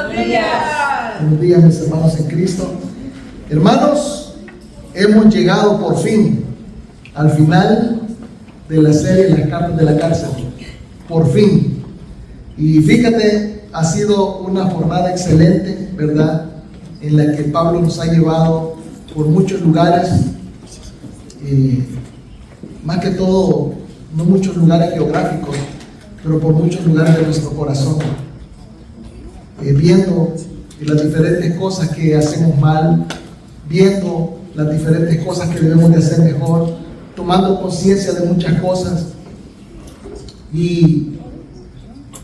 Buenos días, mis hermanos en Cristo. Hermanos, hemos llegado por fin al final de la serie Las cartas de la cárcel. Por fin. Y fíjate, ha sido una jornada excelente, ¿verdad? En la que Pablo nos ha llevado por muchos lugares, más que todo, no muchos lugares geográficos, pero por muchos lugares de nuestro corazón, viendo las diferentes cosas que hacemos mal, viendo las diferentes cosas que debemos de hacer mejor, tomando conciencia de muchas cosas. Y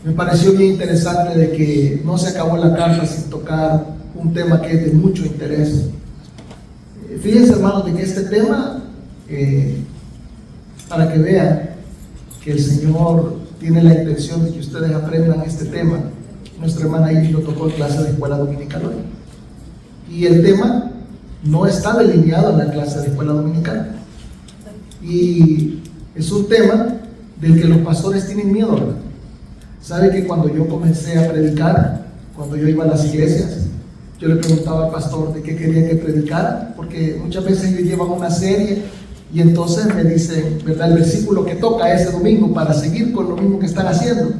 me pareció bien interesante de que no se acabó la carta sin tocar un tema que es de mucho interés. Fíjense, hermanos, de que este tema, para que vean que el Señor tiene la intención de que ustedes aprendan este tema. Nuestra hermana Iris lo tocó en clase de escuela dominical hoy. Y el tema no está delineado en la clase de escuela dominical. Y es un tema del que los pastores tienen miedo, ¿verdad? Sabe que cuando yo comencé a predicar, cuando yo iba a las iglesias, yo le preguntaba al pastor de qué quería que predicara, porque muchas veces ellos llevan una serie y entonces me dicen, ¿verdad?, el versículo que toca ese domingo para seguir con lo mismo que están haciendo.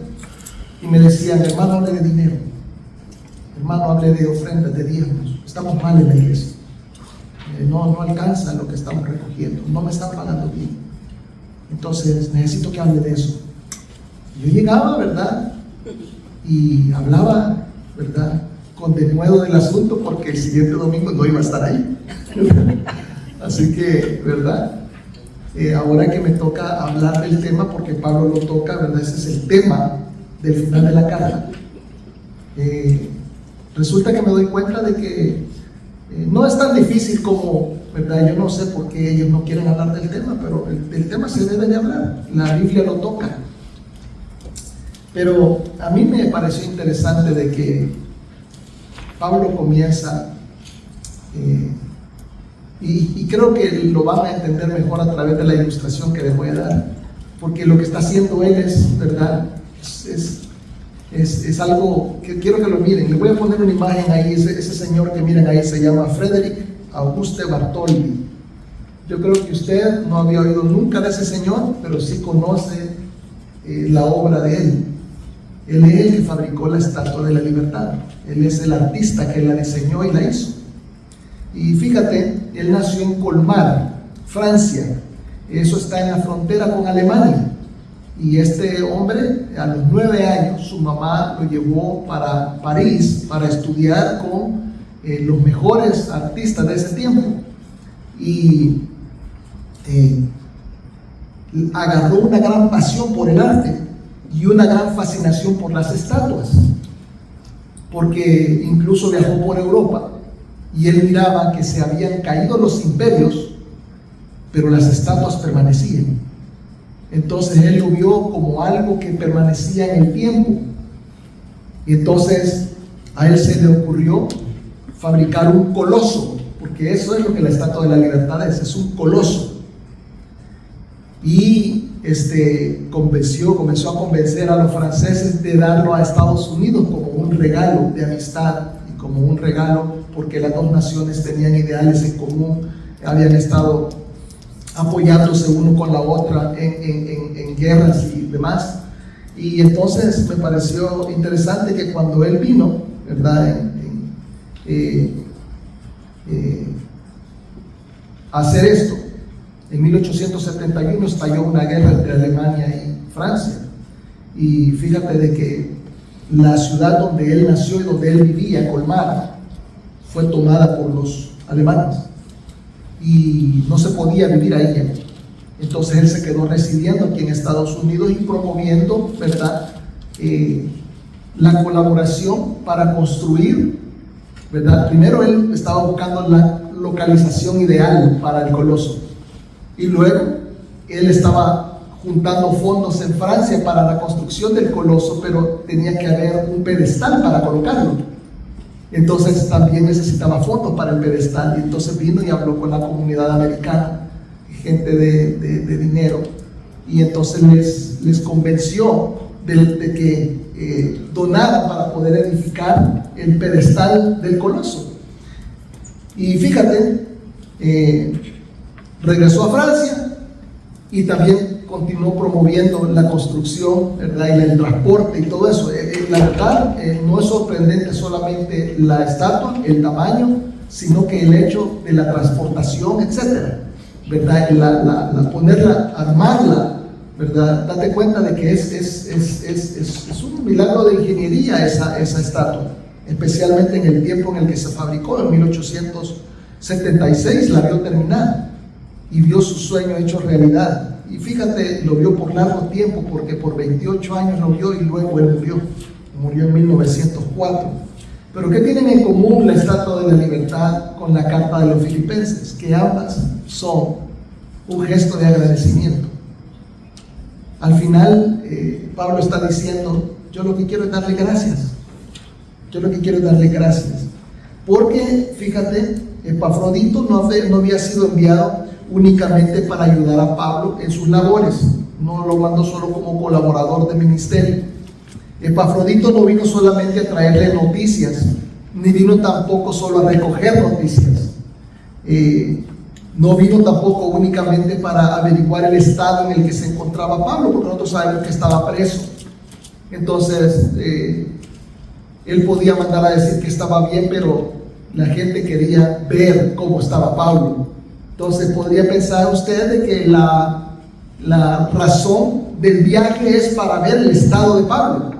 Y me decían, hermano, hable de dinero, hermano, hable de ofrendas, de diezmos. Estamos mal en la iglesia, no alcanza lo que estamos recogiendo, no me están pagando bien, entonces necesito que hable de eso. Yo llegaba, ¿verdad?, y hablaba, ¿verdad?, con denuedo del asunto, porque el siguiente domingo no iba a estar ahí. Así que, ¿verdad?, ahora que me toca hablar del tema, porque Pablo lo toca, ¿verdad?, ese es el tema del final de la carta. Resulta que me doy cuenta de que no es tan difícil como, ¿verdad? Yo no sé por qué ellos no quieren hablar del tema, pero el tema se debe de hablar, la Biblia lo toca. Pero a mí me pareció interesante de que Pablo comienza, y creo que lo van a entender mejor a través de la ilustración que les voy a dar, porque lo que está haciendo él es, ¿verdad?, es algo que quiero que lo miren. Les voy a poner una imagen ahí. Ese señor que miren ahí se llama Frederick Auguste Bartholdi. Yo creo que usted no había oído nunca de ese señor, pero sí conoce la obra de él. Él es el que fabricó la Estatua de la Libertad. Él es el artista que la diseñó y la hizo. Y fíjate, él nació en Colmar, Francia. Eso está en la frontera con Alemania. Y este hombre, a los 9 años, su mamá lo llevó para París para estudiar con los mejores artistas de ese tiempo. Y agarró una gran pasión por el arte y una gran fascinación por las estatuas, porque incluso viajó por Europa y él miraba que se habían caído los imperios, pero las estatuas permanecían. Entonces él lo vio como algo que permanecía en el tiempo. Y entonces a él se le ocurrió fabricar un coloso, porque eso es lo que la Estatua de la Libertad es un coloso. Y comenzó a convencer a los franceses de darlo a Estados Unidos como un regalo de amistad y como un regalo porque las dos naciones tenían ideales en común, habían estado apoyándose uno con la otra en guerras y demás. Y entonces me pareció interesante que cuando él vino, ¿verdad?, a hacer esto, en 1871 estalló una guerra entre Alemania y Francia. Y fíjate de que la ciudad donde él nació y donde él vivía, Colmar, fue tomada por los alemanes. Y no se podía vivir ahí. Entonces él se quedó residiendo aquí en Estados Unidos y promoviendo, ¿verdad?, la colaboración para construir, ¿verdad? Primero él estaba buscando la localización ideal para el coloso y luego él estaba juntando fondos en Francia para la construcción del coloso, pero tenía que haber un pedestal para colocarlo. Entonces también necesitaba fondos para el pedestal, y entonces vino y habló con la comunidad americana, gente de dinero, y entonces les convenció de que donada para poder edificar el pedestal del Coloso. Y fíjate, regresó a Francia y también continuó promoviendo la construcción, ¿verdad? Y el transporte y todo eso. La verdad, no es sorprendente solamente la estatua, el tamaño, sino que el hecho de la transportación, etcétera, ¿verdad? Ponerla, armarla, ¿verdad? Date cuenta de que es un milagro de ingeniería esa estatua, especialmente en el tiempo en el que se fabricó, en 1876 la vio terminada y vio su sueño hecho realidad. Y fíjate, lo vio por largo tiempo, porque por 28 años lo vio y luego él murió en 1904. Pero ¿qué tienen en común la Estatua de la Libertad con la Carta de los Filipenses? Que ambas son un gesto de agradecimiento. Al final, Pablo está diciendo, yo lo que quiero es darle gracias. Yo lo que quiero es darle gracias. Porque, fíjate, Epafrodito no había sido enviado únicamente para ayudar a Pablo en sus labores. No lo mandó solo como colaborador de ministerio. Epafrodito no vino solamente a traerle noticias, ni vino tampoco solo a recoger noticias. No vino tampoco únicamente para averiguar el estado en el que se encontraba Pablo, porque nosotros sabemos que estaba preso. Entonces, él podía mandar a decir que estaba bien, pero la gente quería ver cómo estaba Pablo. Entonces, podría pensar usted de que la razón del viaje es para ver el estado de Pablo.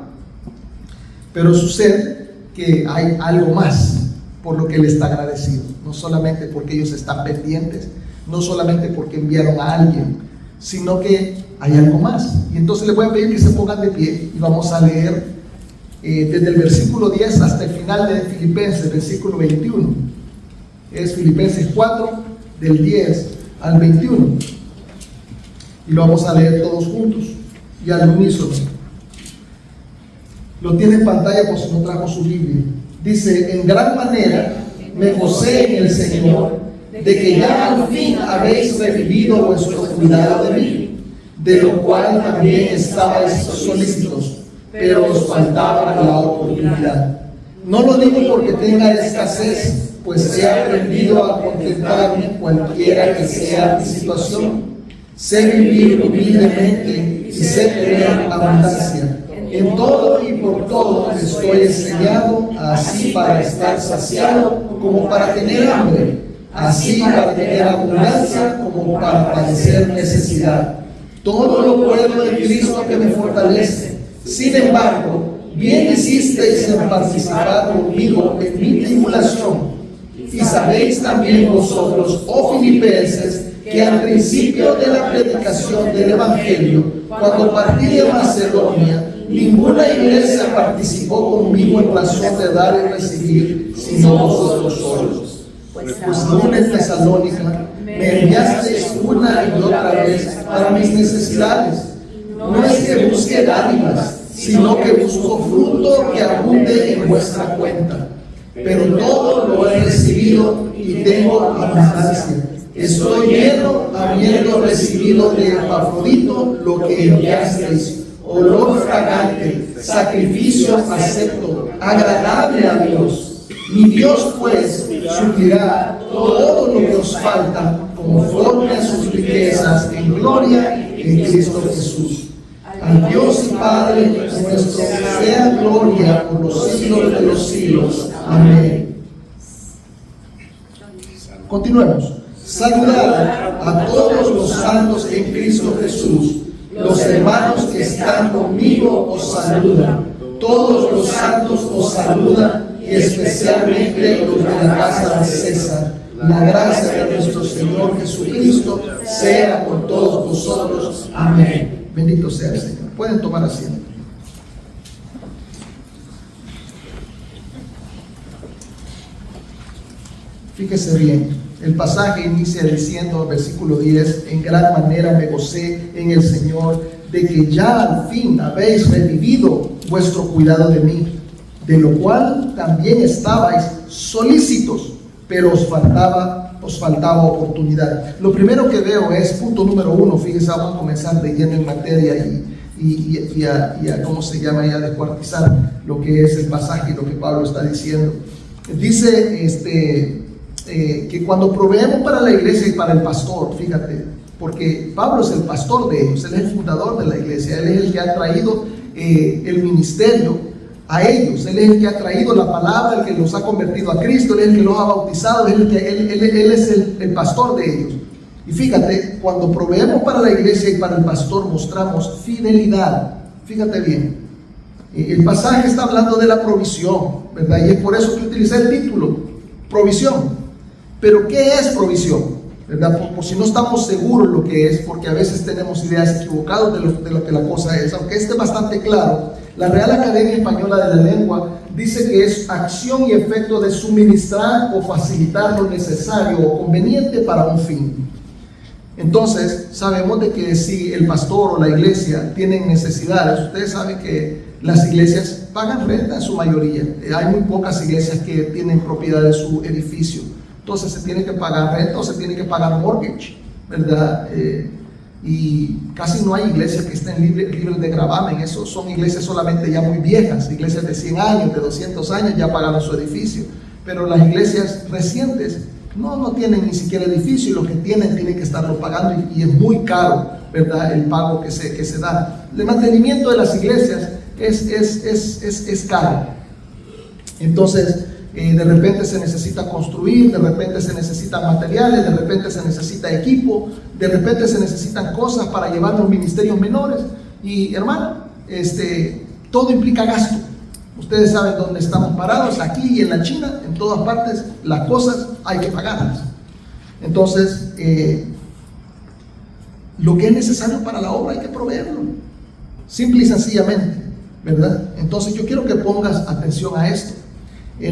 Pero sucede que hay algo más por lo que él está agradecido. No solamente porque ellos están pendientes, no solamente porque enviaron a alguien, sino que hay algo más. Y entonces les voy a pedir que se pongan de pie y vamos a leer desde el versículo 10 hasta el final de Filipenses, versículo 21. Es Filipenses 4, del 10 al 21. Y lo vamos a leer todos juntos y al unísono. Lo tiene en pantalla por si no trajo su Biblia. Dice: en gran manera me gocé en el Señor de que ya al fin habéis revivido vuestro cuidado de mí, de lo cual también estabais solícitos, pero os faltaba la oportunidad. No lo digo porque tenga escasez, pues he aprendido a contentarme cualquiera que sea mi situación. Sé vivir humildemente y sé tener abundancia. En todo y por todo estoy enseñado, así para estar saciado como para tener hambre, así para tener abundancia como para padecer necesidad. Todo lo puedo en Cristo que me fortalece. Sin embargo, bien hicisteis en participar conmigo en mi tribulación. Y sabéis también vosotros, oh Filipenses, que al principio de la predicación del Evangelio, cuando partí de Macedonia, ninguna iglesia participó conmigo en razón de dar y recibir, sino vosotros solos. Pues aún en Tesalónica me enviasteis una y otra vez para mis necesidades. No es que busque dádivas, sino que busco fruto que abunde en vuestra cuenta. Pero todo lo he recibido y tengo abundancia. Estoy lleno, habiendo recibido de Epafrodito lo que enviasteis, olor fragante, sacrificio acepto, agradable a Dios. Mi Dios pues suplirá todo lo que os falta conforme a sus riquezas en gloria en Cristo Jesús. Al Dios y Padre nuestro sea gloria por los siglos de los siglos. Amén. Continuemos. Saludad a todos los santos en Cristo Jesús. Los hermanos que están conmigo os saludan. Todos los santos os saludan, y especialmente los de la casa de César. La gracia de nuestro Señor Jesucristo sea con todos vosotros. Amén. Bendito sea el Señor. Pueden tomar asiento. Fíjese bien, el pasaje inicia diciendo, versículo 10, en gran manera me gocé en el Señor de que ya al fin habéis revivido vuestro cuidado de mí, de lo cual también estabais solícitos, pero os faltaba oportunidad. Lo primero que veo es, punto número 1, fíjense, vamos a comenzar de lleno en materia, y ¿cómo se llama? Y a descuartizar lo que es el pasaje y lo que Pablo está diciendo. Dice que cuando proveemos para la iglesia y para el pastor, fíjate, porque Pablo es el pastor de ellos, él es el fundador de la iglesia, él es el que ha traído el ministerio a ellos, él es el que ha traído la palabra, el que los ha convertido a Cristo, él es el que los ha bautizado, él es el pastor de ellos. Y fíjate, cuando proveemos para la iglesia y para el pastor mostramos fidelidad. Fíjate bien, el pasaje está hablando de la provisión, ¿verdad? Y es por eso que utilicé el título, provisión. Pero ¿qué es provisión? ¿Verdad? Por si no estamos seguros lo que es, porque a veces tenemos ideas equivocadas de lo que la cosa es, aunque esté bastante claro. La Real Academia Española de la Lengua dice que es acción y efecto de suministrar o facilitar lo necesario o conveniente para un fin. Entonces, sabemos de que si el pastor o la iglesia tienen necesidades, ustedes saben que las iglesias pagan renta en su mayoría. Hay muy pocas iglesias que tienen propiedad de su edificio. Entonces se tiene que pagar renta o se tiene que pagar mortgage, ¿verdad? Y casi no hay iglesias que estén libres de gravamen. Eso son iglesias solamente ya muy viejas, iglesias de 100 años, de 200 años ya pagaron su edificio. Pero las iglesias recientes no tienen ni siquiera edificio, y lo que tienen que estarlo pagando, y es muy caro, ¿verdad? El pago que se da. El mantenimiento de las iglesias es caro. Entonces, de repente se necesita construir, de repente se necesitan materiales, de repente se necesita equipo, de repente se necesitan cosas para llevar los ministerios menores. Y hermano, todo implica gasto. Ustedes saben dónde estamos parados, aquí y en la China, en todas partes, las cosas hay que pagarlas. Entonces, lo que es necesario para la obra hay que proveerlo, simple y sencillamente, ¿verdad? Entonces yo quiero que pongas atención a esto.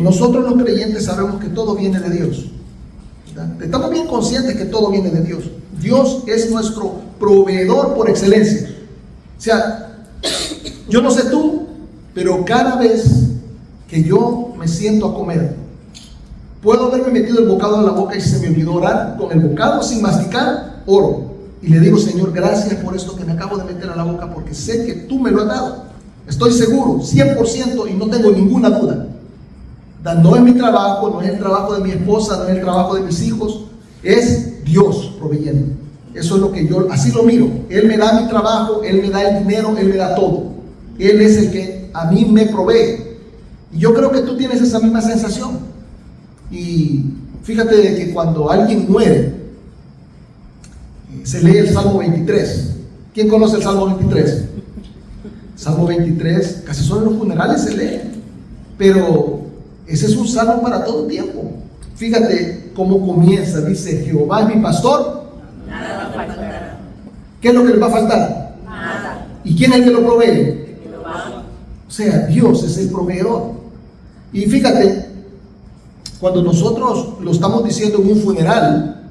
Nosotros los creyentes sabemos que todo viene de Dios, ¿verdad? Estamos bien conscientes que todo viene de Dios. Dios es nuestro proveedor por excelencia. O sea, yo no sé tú, pero cada vez que yo me siento a comer, puedo haberme metido el bocado en la boca y se me olvidó orar, con el bocado sin masticar, oro. Y le digo, Señor, gracias por esto que me acabo de meter a la boca, porque sé que tú me lo has dado. Estoy seguro, 100%, y no tengo ninguna duda. No es mi trabajo, no es el trabajo de mi esposa, no es el trabajo de mis hijos, es Dios proveyendo. Eso es lo que yo, así lo miro. Él me da mi trabajo, Él me da el dinero, Él me da todo. Él es el que a mí me provee. Y yo creo que tú tienes esa misma sensación. Y fíjate de que cuando alguien muere, se lee el Salmo 23. ¿Quién conoce el Salmo 23? Salmo 23, casi solo en los funerales se lee. Pero ese es un salmo para todo tiempo. Fíjate cómo comienza. Dice, Jehová es mi pastor, nada me faltará. ¿Qué es lo que le va a faltar? Nada. ¿Y quién es el que lo provee? Jehová. O sea, Dios es el proveedor. Y fíjate, cuando nosotros lo estamos diciendo en un funeral,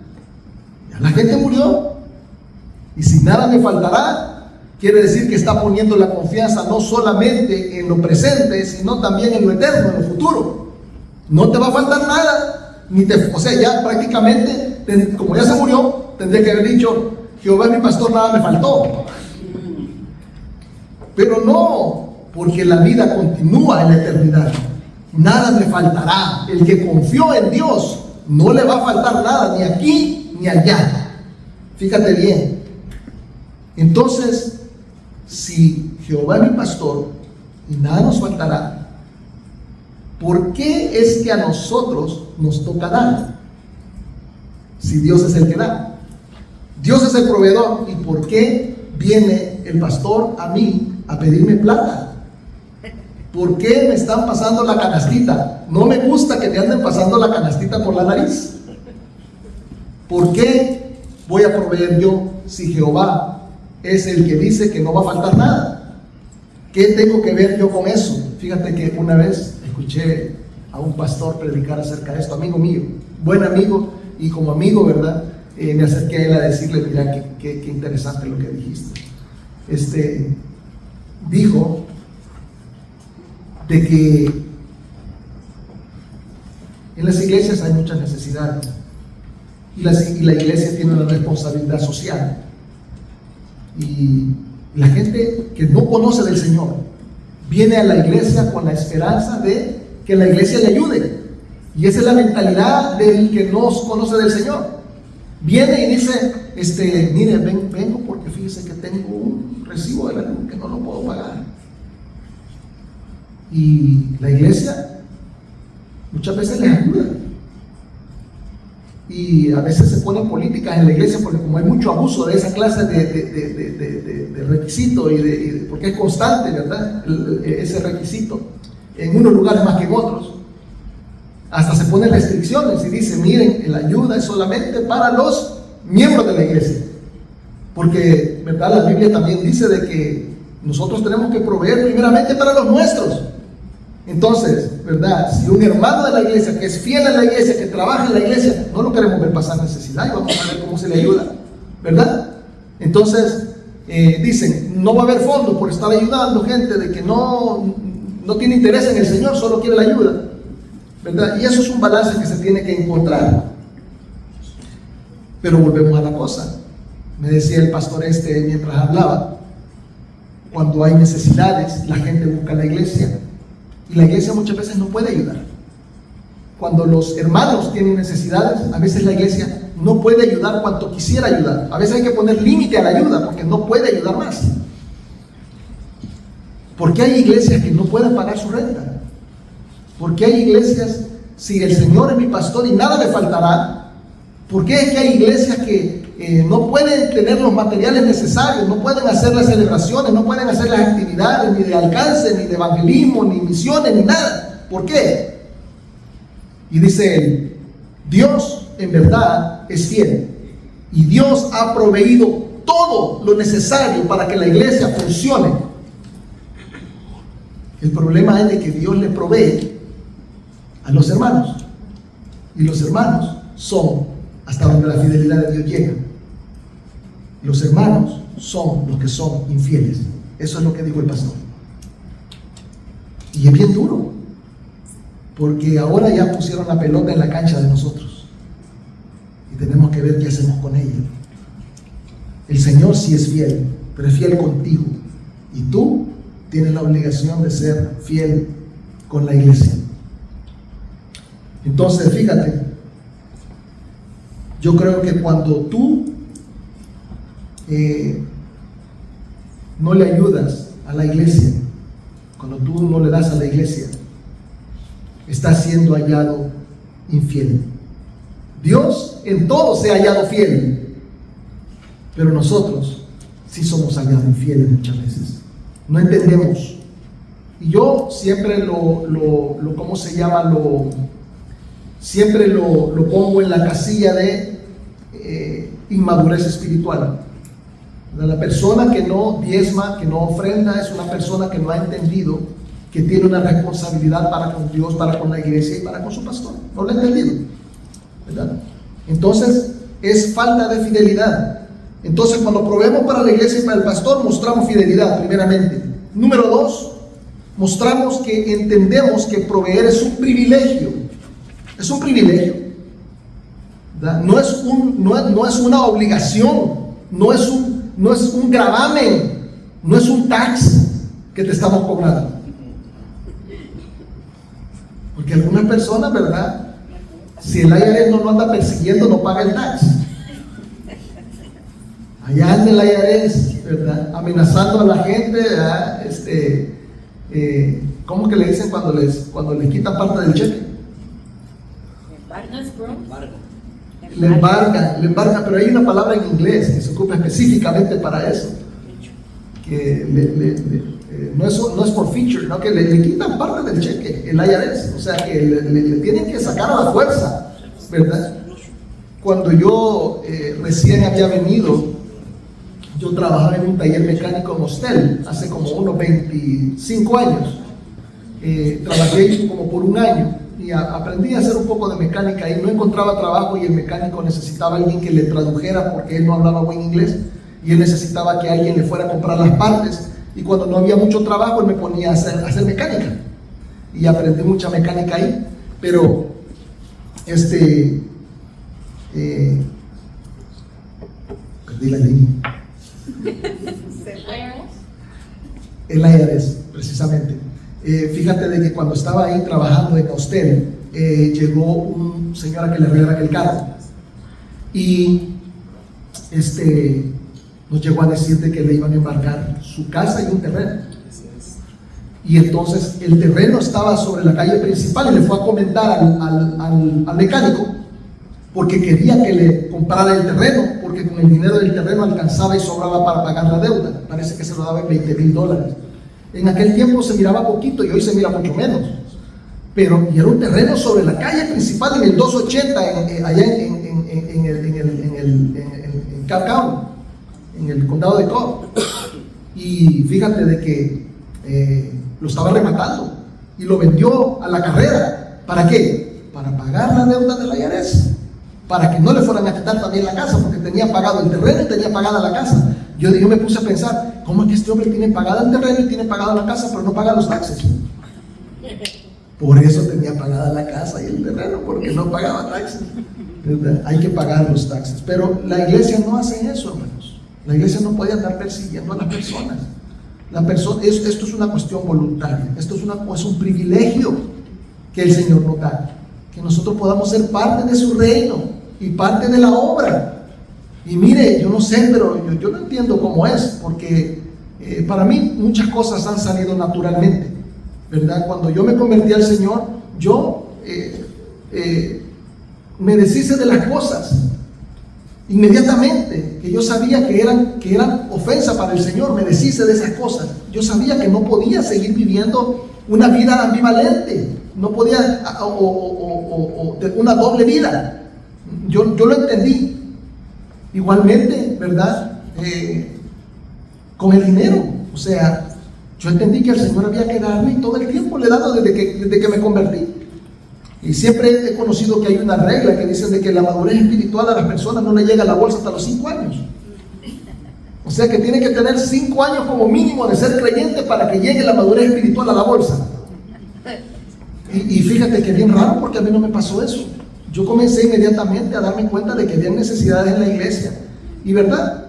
ya la gente murió, y si nada me faltará, quiere decir que está poniendo la confianza no solamente en lo presente, sino también en lo eterno, en lo futuro. No te va a faltar nada, o sea, ya prácticamente, como ya se murió, tendría que haber dicho, Jehová es mi pastor, nada me faltó. Pero no, porque la vida continúa en la eternidad. Nada me faltará. El que confió en Dios no le va a faltar nada, ni aquí ni allá. Fíjate bien. Entonces, si Jehová es mi pastor y nada nos faltará, ¿por qué es que a nosotros nos toca dar? Si Dios es el que da. Dios es el proveedor. ¿Y por qué viene el pastor a mí a pedirme plata? ¿Por qué me están pasando la canastita? No me gusta que me anden pasando la canastita por la nariz. ¿Por qué voy a proveer yo si Jehová es el que dice que no va a faltar nada? ¿Qué tengo que ver yo con eso? Fíjate que una vez escuché a un pastor predicar acerca de esto, amigo mío, buen amigo, y como amigo, ¿verdad? Me acerqué a él a decirle, mira, qué interesante lo que dijiste. Dijo de que en las iglesias hay muchas necesidades y la iglesia tiene una responsabilidad social, y La gente que no conoce del Señor viene a la iglesia con la esperanza de que la iglesia le ayude. Y esa es la mentalidad del que no conoce del Señor. Viene y dice, mire, vengo porque fíjese que tengo un recibo de la luz que no lo puedo pagar. Y la iglesia muchas veces les ayuda. Y a veces se ponen políticas en la iglesia porque como hay mucho abuso de esa clase de requisito porque es constante, ¿verdad? Ese requisito en unos lugares más que en otros. Hasta se ponen restricciones y dice, miren, la ayuda es solamente para los miembros de la iglesia. Porque, ¿verdad? La Biblia también dice de que nosotros tenemos que proveer primeramente para los nuestros. Entonces, ¿verdad? Si un hermano de la iglesia que es fiel a la iglesia, que trabaja en la iglesia, no lo queremos ver pasar necesidad y vamos a ver cómo se le ayuda, ¿verdad? Entonces, dicen, no va a haber fondos por estar ayudando gente de que no tiene interés en el Señor, solo quiere la ayuda, ¿verdad? Y eso es un balance que se tiene que encontrar. Pero volvemos a la cosa. Me decía el pastor mientras hablaba, cuando hay necesidades, la gente busca la iglesia. Y la iglesia muchas veces no puede ayudar. Cuando los hermanos tienen necesidades, a veces la iglesia no puede ayudar cuanto quisiera ayudar. A veces hay que poner límite a la ayuda porque no puede ayudar más. ¿Por qué hay iglesias que no pueden pagar su renta? ¿Por qué hay iglesias, si el Señor es mi pastor y nada me faltará? ¿Por qué es que hay iglesias que no pueden tener los materiales necesarios, no pueden hacer las celebraciones, no pueden hacer las actividades ni de alcance, ni de evangelismo, ni misiones, ni nada? ¿Por qué? Y dice él, Dios en verdad es fiel y Dios ha proveído todo lo necesario para que la iglesia funcione. El problema es de que Dios le provee a los hermanos y los hermanos son hasta donde la fidelidad de Dios llega. Los hermanos son los que son infieles. Eso es lo que dijo el pastor. Y es bien duro, porque ahora ya pusieron la pelota en la cancha de nosotros y tenemos que ver qué hacemos con ella. El Señor sí es fiel, pero es fiel contigo, y tú tienes la obligación de ser fiel con la iglesia. Entonces, fíjate, yo creo que cuando tú no le ayudas a la iglesia, cuando tú no le das a la iglesia, estás siendo hallado infiel. Dios en todo se ha hallado fiel, pero nosotros sí somos hallados infieles muchas veces. No entendemos. Y yo siempre ¿cómo se llama? Siempre lo pongo en la casilla de inmadurez espiritual. La persona que no diezma, que no ofrenda, es una persona que no ha entendido que tiene una responsabilidad para con Dios, para con la iglesia y para con su pastor. No lo ha entendido, ¿verdad? Entonces es falta de fidelidad. Entonces cuando proveemos para la iglesia y para el pastor, mostramos fidelidad primeramente. Número 2, mostramos que entendemos que proveer es un privilegio. Es un privilegio, ¿verdad? No es una obligación, no es un gravamen, no es un tax que te estamos cobrando. Porque algunas personas, ¿verdad? Si el IRS no lo anda persiguiendo, no paga el tax. Allá anda el IRS, ¿verdad? Amenazando a la gente, ¿verdad? ¿Cómo que le dicen cuando les quitan parte del cheque? Le embarga, pero hay una palabra en inglés que se ocupa específicamente para eso, que no es por feature, ¿no? Que le quitan parte del cheque, el IRS, o sea que le tienen que sacar a la fuerza, ¿verdad? Cuando yo recién había venido, yo trabajaba en un taller mecánico en Hostel, hace como unos 25 años, trabajé como por un año, y aprendí a hacer un poco de mecánica y no encontraba trabajo, y el mecánico necesitaba a alguien que le tradujera porque él no hablaba buen inglés y él necesitaba que alguien le fuera a comprar las partes, y cuando no había mucho trabajo él me ponía a hacer mecánica y aprendí mucha mecánica ahí. Pero perdí la línea. El IRS, precisamente. Fíjate de que cuando estaba ahí trabajando en hostel, llegó un señor a que le arreglara el carro y nos llegó a decir de que le iban a embarcar su casa y un terreno. Y entonces el terreno estaba sobre la calle principal y le fue a comentar al mecánico porque quería que le comprara el terreno, porque con el dinero del terreno alcanzaba y sobraba para pagar la deuda. Parece que se lo daba en $20,000. En aquel tiempo se miraba poquito y hoy se mira mucho menos. Pero y era un terreno sobre la calle principal en el 280, allá en Cobb County, en el condado de Cobb. Y fíjate de que lo estaba rematando y lo vendió a la carrera. ¿Para qué? Para pagar la deuda de la IRS, para que no le fueran a quitar también la casa, porque tenía pagado el terreno y tenía pagada la casa. Yo me puse a pensar, ¿cómo es que este hombre tiene pagada el terreno y tiene pagada la casa, pero no paga los taxes? Por eso tenía pagada la casa y el terreno, porque no pagaba taxes. Hay que pagar los taxes. Pero la iglesia no hace eso, hermanos. La iglesia no puede andar persiguiendo a las personas. Esto es una cuestión voluntaria. Esto es un privilegio que el Señor nos da, que nosotros podamos ser parte de su reino y parte de la obra. Y mire, yo no sé, pero yo no entiendo cómo es, porque para mí muchas cosas han salido naturalmente, ¿verdad? Cuando yo me convertí al Señor, yo me deshice de las cosas inmediatamente, que yo sabía que eran ofensa para el Señor. Me deshice de esas cosas. Yo sabía que no podía seguir viviendo una vida ambivalente, no podía, una doble vida. Yo lo entendí. Igualmente, ¿verdad? Con el dinero, o sea, yo entendí que el Señor había que darme, y todo el tiempo le he dado desde que me convertí. Y siempre he conocido que hay una regla que dicen de que la madurez espiritual a las personas no le llega a la bolsa hasta los 5 años. O sea que tiene que tener 5 años como mínimo de ser creyente para que llegue la madurez espiritual a la bolsa. Y fíjate que es bien raro, porque a mí no me pasó eso. Yo comencé inmediatamente a darme cuenta de que había necesidades en la iglesia. Y verdad,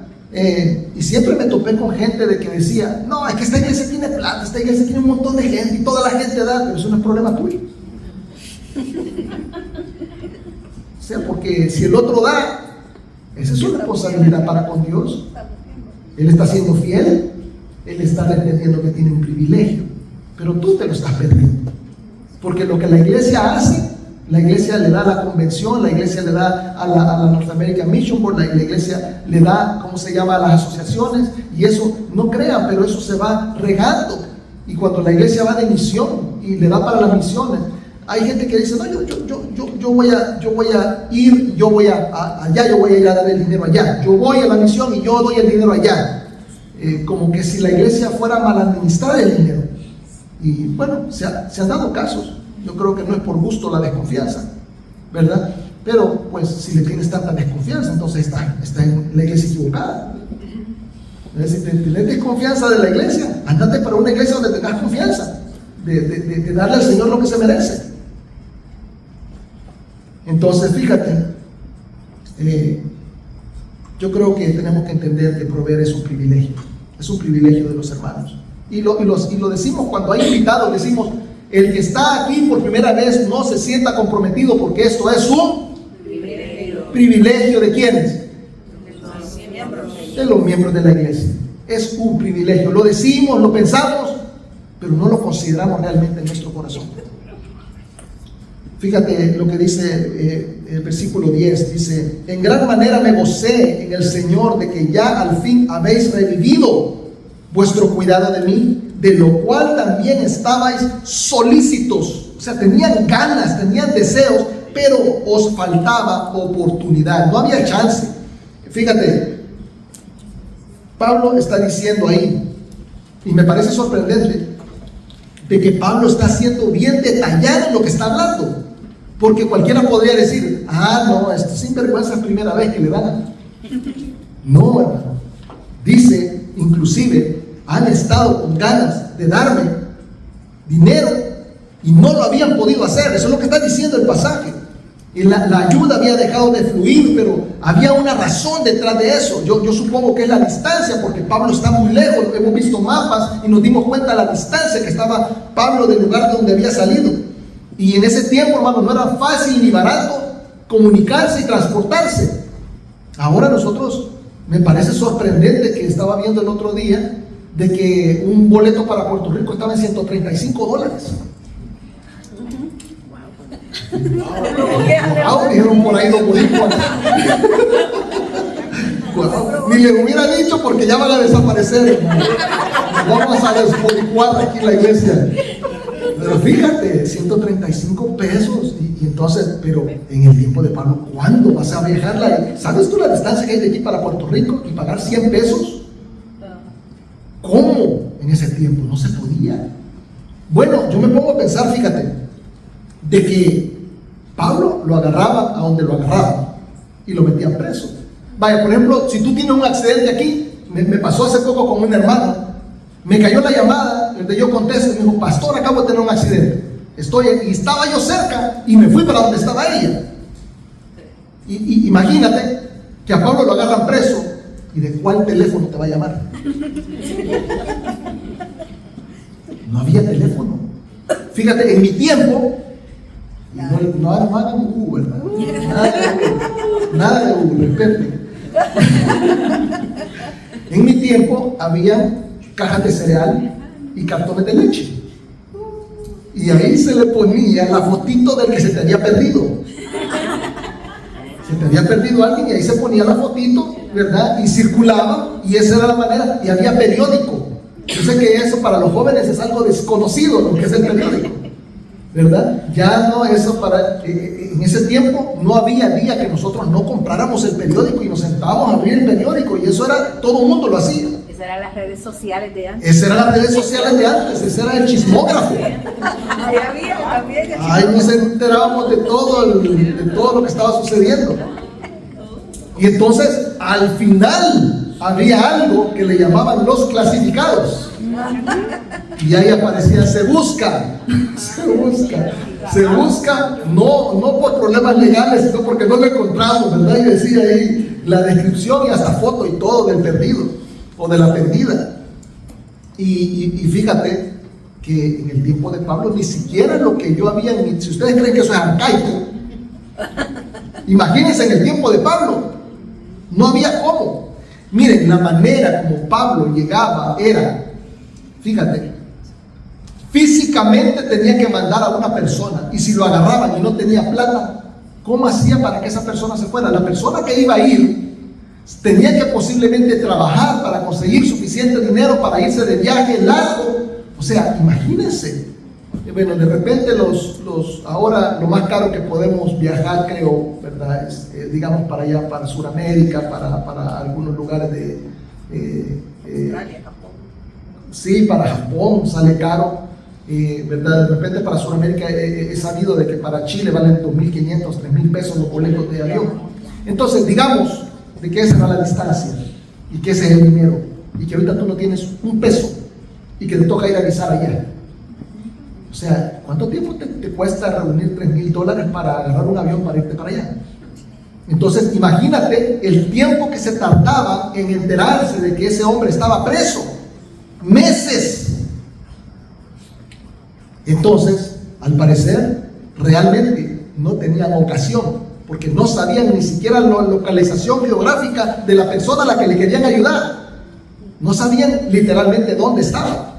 y siempre me topé con gente de que decía, no, es que esta iglesia tiene plata, esta iglesia tiene un montón de gente y toda la gente da, pero eso no es problema tuyo. O sea, porque si el otro da, esa es su responsabilidad para con Dios. Él está siendo fiel, él está entendiendo que tiene un privilegio, pero tú te lo estás perdiendo. Porque lo que la iglesia hace, la iglesia le da a la convención, la iglesia le da a la North American Mission Board, la iglesia le da, ¿cómo se llama?, a las asociaciones, y eso, no crean, pero eso se va regando. Y cuando la iglesia va de misión y le da para las misiones, hay gente que dice, no, yo voy a ir, yo voy a ir a dar el dinero allá, yo voy a la misión y yo doy el dinero allá. Como que si la iglesia fuera a mal administrar el dinero. Y bueno, se han dado casos. Yo creo que no es por gusto la desconfianza, ¿verdad? Pero pues si le tienes tanta desconfianza, entonces está en la iglesia equivocada. Si tienes desconfianza de la iglesia, andate para una iglesia donde tengas confianza, de darle al Señor lo que se merece. Entonces, fíjate, yo creo que tenemos que entender que proveer es un privilegio de los hermanos. Y lo decimos cuando hay invitados, decimos, el que está aquí por primera vez no se sienta comprometido, porque esto es un privilegio. ¿De quiénes? De los miembros de la iglesia. Es un privilegio. Lo decimos, lo pensamos, pero no lo consideramos realmente en nuestro corazón. Fíjate lo que dice el versículo 10, dice, en gran manera me gocé en el Señor de que ya al fin habéis revivido vuestro cuidado de mí, de lo cual también estabais solícitos. O sea, tenían ganas, tenían deseos, pero os faltaba oportunidad, no había chance. Fíjate, Pablo está diciendo ahí, y me parece sorprendente, de que Pablo está siendo bien detallado en lo que está hablando. Porque cualquiera podría decir, no, este sinvergüenza es la primera vez que le dan. No, hermano. Dice, inclusive, han estado con ganas de darme dinero y no lo habían podido hacer. Eso es lo que está diciendo el pasaje. Y la ayuda había dejado de fluir, pero había una razón detrás de eso. Yo supongo que es la distancia, porque Pablo está muy lejos. Hemos visto mapas y nos dimos cuenta de la distancia que estaba Pablo del lugar donde había salido. Y en ese tiempo, hermano, no era fácil ni barato comunicarse y transportarse. Ahora nosotros, me parece sorprendente que estaba viendo el otro día de que un boleto para Puerto Rico estaba en $135. Wow, dijeron por ahí los boricuas. Wow. Ni le hubiera dicho porque ya van a desaparecer. Vamos a desboricuar aquí la iglesia. Pero fíjate, 135 pesos. Y entonces, pero en el tiempo de Pablo, ¿cuándo vas a viajarla? ¿Sabes tú la distancia que hay de aquí para Puerto Rico y pagar 100 pesos? ¿Cómo? En ese tiempo no se podía. Bueno, yo me pongo a pensar, fíjate, de que Pablo lo agarraban a donde lo agarraban y lo metían preso. Vaya, por ejemplo, si tú tienes un accidente aquí, me pasó hace poco con una hermana, me cayó la llamada, donde yo contesto y me dijo, pastor, acabo de tener un accidente, y estaba yo cerca y me fui para donde estaba ella. Y imagínate que a Pablo lo agarran preso, ¿y de cuál teléfono te va a llamar? No había teléfono. Fíjate, en mi tiempo, no hagan Google, ¿verdad? Nada de Google, respete. En mi tiempo había cajas de cereal y cartones de leche. Y ahí se le ponía la fotito del que se te había perdido. Se te había perdido alguien y ahí se ponía la fotito, ¿verdad? Y circulaba, y esa era la manera. Y había periódico. Yo sé que eso para los jóvenes es algo desconocido, lo que es el periódico, ¿verdad? Ya no, eso en ese tiempo no había día que nosotros no compráramos el periódico y nos sentábamos a abrir el periódico, y eso era, todo el mundo lo hacía. Esas eran las redes sociales de antes. Esas eran las redes sociales de antes, ese era el chismógrafo. Ahí había también. Ahí nos enterábamos de todo lo que estaba sucediendo. Y entonces, al final, había algo que le llamaban los clasificados. Y ahí aparecía, se busca, no por problemas legales, sino porque no lo encontramos, ¿verdad? Y decía ahí la descripción y hasta foto y todo del perdido o de la perdida. Y fíjate que en el tiempo de Pablo ni siquiera lo que yo había, si ustedes creen que eso es arcaico, imagínense en el tiempo de Pablo, no había cómo. Miren, la manera como Pablo llegaba era, fíjate, físicamente tenía que mandar a una persona, y si lo agarraban y no tenía plata, ¿cómo hacía para que esa persona se fuera? La persona que iba a ir tenía que posiblemente trabajar para conseguir suficiente dinero para irse de viaje largo. O sea, imagínense. Bueno, de repente ahora lo más caro que podemos viajar, creo, ¿verdad? Es, digamos, para allá, para Sudamérica, para algunos lugares de Australia, Japón. Sí, para Japón sale caro, ¿verdad? De repente para Sudamérica he sabido de que para Chile valen 2.500, 3.000 pesos los boletos de avión. Entonces, digamos de que esa era la distancia y que ese es el dinero, y que ahorita tú no tienes un peso y que te toca ir a avisar allá. O sea, ¿cuánto tiempo te cuesta reunir $3.000 para agarrar un avión para irte para allá? Entonces, imagínate el tiempo que se tardaba en enterarse de que ese hombre estaba preso. Meses. Entonces, al parecer, realmente no tenían ocasión, porque no sabían ni siquiera la localización geográfica de la persona a la que le querían ayudar. No sabían literalmente dónde estaba.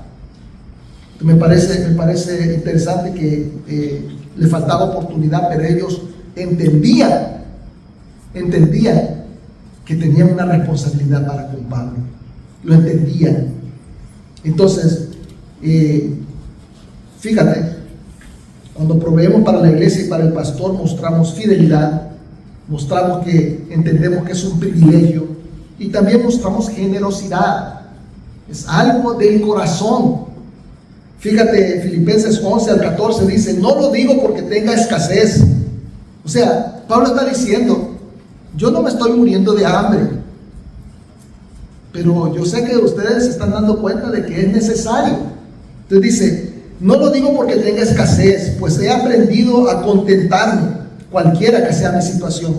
Me parece interesante que le faltaba oportunidad, pero ellos entendían que tenían una responsabilidad para con Pablo. Lo entendían. Entonces, fíjate, cuando proveemos para la iglesia y para el pastor, mostramos fidelidad, mostramos que entendemos que es un privilegio, y también mostramos generosidad. Es algo del corazón. Fíjate, Filipenses 11 al 14 dice, no lo digo porque tenga escasez. O sea, Pablo está diciendo, yo no me estoy muriendo de hambre, pero yo sé que ustedes se están dando cuenta de que es necesario. Entonces dice, no lo digo porque tenga escasez, pues he aprendido a contentarme cualquiera que sea mi situación.